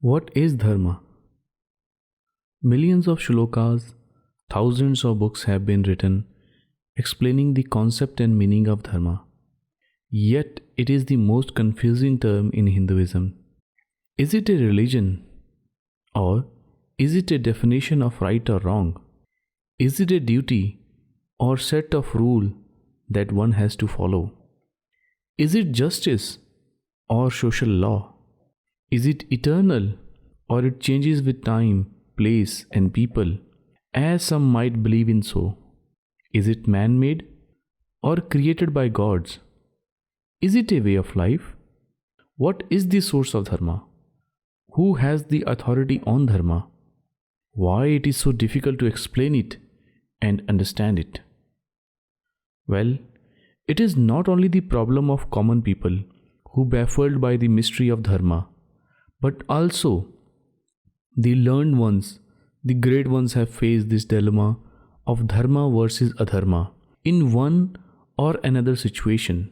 What is Dharma? Millions of shlokas, thousands of books have been written explaining the concept and meaning of Dharma. Yet it is the most confusing term in Hinduism. Is it a religion? Or is it a definition of right or wrong? Is it a duty or set of rule that one has to follow? Is it justice or social law? Is it eternal or it changes with time, place, and people, as some might believe in so? Is it man made or created by gods? Is it a way of life? What is the source of Dharma? Who has the authority on Dharma? Why it is so difficult to explain it and understand it? Well, it is not only the problem of common people who baffled by the mystery of Dharma, but also the learned ones, the great ones have faced this dilemma of Dharma versus Adharma in one or another situation.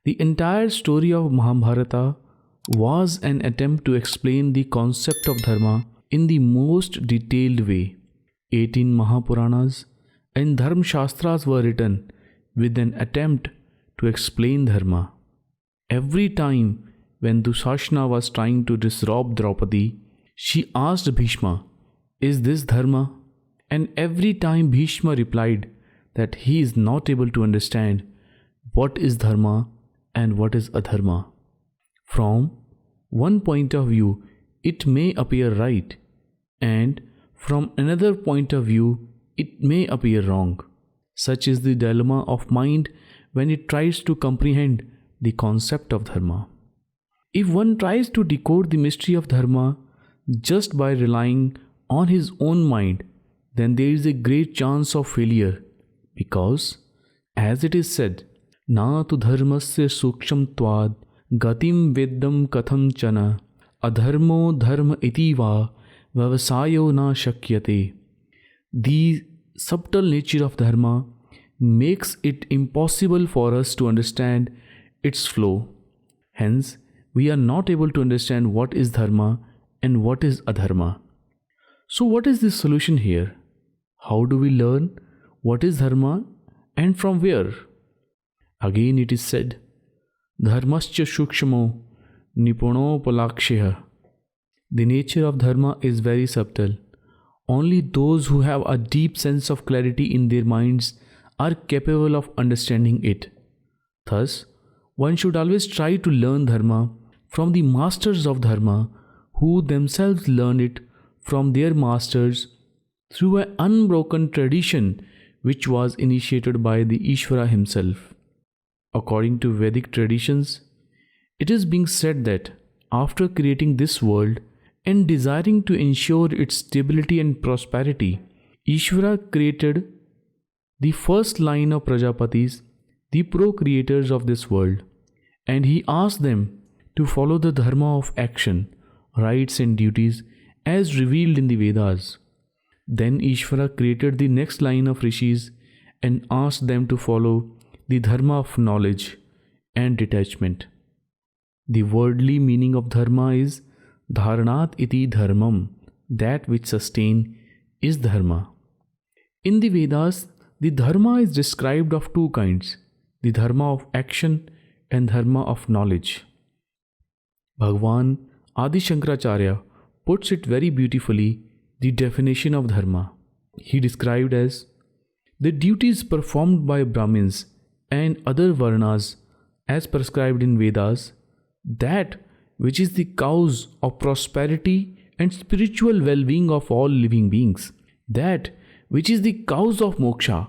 The entire story of Mahabharata was an attempt to explain the concept of Dharma in the most detailed way. 18 Mahapuranas and Dharma Shastras were written with an attempt to explain Dharma. Every time when Dusashna was trying to disrobe Draupadi, she asked Bhishma, "Is this Dharma?" And every time Bhishma replied that he is not able to understand what is Dharma and what is Adharma. From one point of view, it may appear right, and from another point of view, it may appear wrong. Such is the dilemma of mind when it tries to comprehend the concept of Dharma. If one tries to decode the mystery of Dharma just by relying on his own mind, then there is a great chance of failure because, as it is said, Na tu dharmasya suksham tvad gatim veddam katham chana adharmo dharma iti va vavasayo na shakyate. The subtle nature of Dharma makes it impossible for us to understand its flow. Hence, we are not able to understand what is Dharma and what is Adharma. So, what is the solution here? How do we learn what is Dharma and from where? Again, it is said, Dharmascha shukshamo nipunopalaksheha. The nature of Dharma is very subtle. Only those who have a deep sense of clarity in their minds are capable of understanding it. Thus, one should always try to learn Dharma from the masters of Dharma who themselves learned it from their masters through an unbroken tradition which was initiated by the Ishvara himself. According to Vedic traditions, it is being said that after creating this world and desiring to ensure its stability and prosperity, Ishvara created the first line of Prajapatis, the procreators of this world, and he asked them to follow the dharma of action, rights and duties as revealed in the Vedas. Then Ishvara created the next line of rishis and asked them to follow the dharma of knowledge and detachment. The worldly meaning of dharma is dharnat iti dharmam, that which sustain is dharma. In the Vedas, the dharma is described of two kinds, the dharma of action and dharma of knowledge. Bhagwan Adi Shankaracharya puts it very beautifully, the definition of dharma. He described as the duties performed by Brahmins and other varnas as prescribed in Vedas, that which is the cause of prosperity and spiritual well-being of all living beings, that which is the cause of moksha,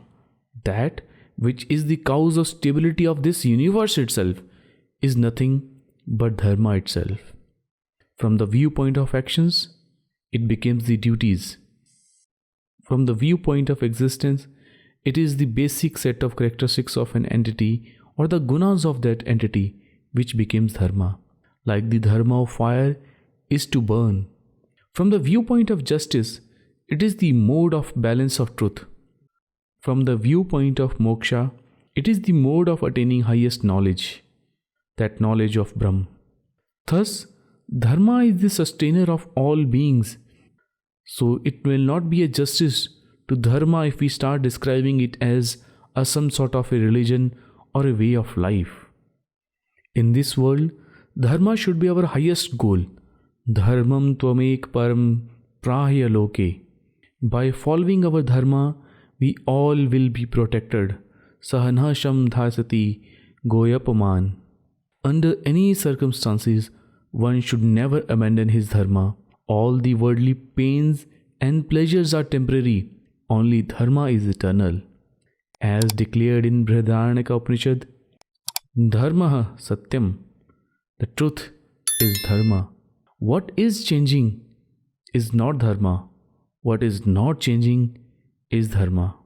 that which is the cause of stability of this universe itself, is nothing but dharma itself. From the viewpoint of actions, it becomes the duties. From the viewpoint of existence, it is the basic set of characteristics of an entity or the gunas of that entity which becomes dharma. Like the dharma of fire is to burn. From the viewpoint of justice, it is the mode of balance of truth. From the viewpoint of moksha, it is the mode of attaining highest knowledge, that knowledge of Brahm. Thus, Dharma is the sustainer of all beings. So it will not be a justice to dharma if we start describing it as some sort of a religion or a way of life. In this world, dharma should be our highest goal. Dharmam tvamek param prahya loke. By following our dharma, we all will be protected. Sahanasham dhasati goyapaman. Under any circumstances, one should never abandon his dharma. All the worldly pains and pleasures are temporary. Only dharma is eternal. As declared in Brihadaranyaka Upanishad, Dharma Satyam. The truth is dharma. What is changing is not dharma. What is not changing is dharma.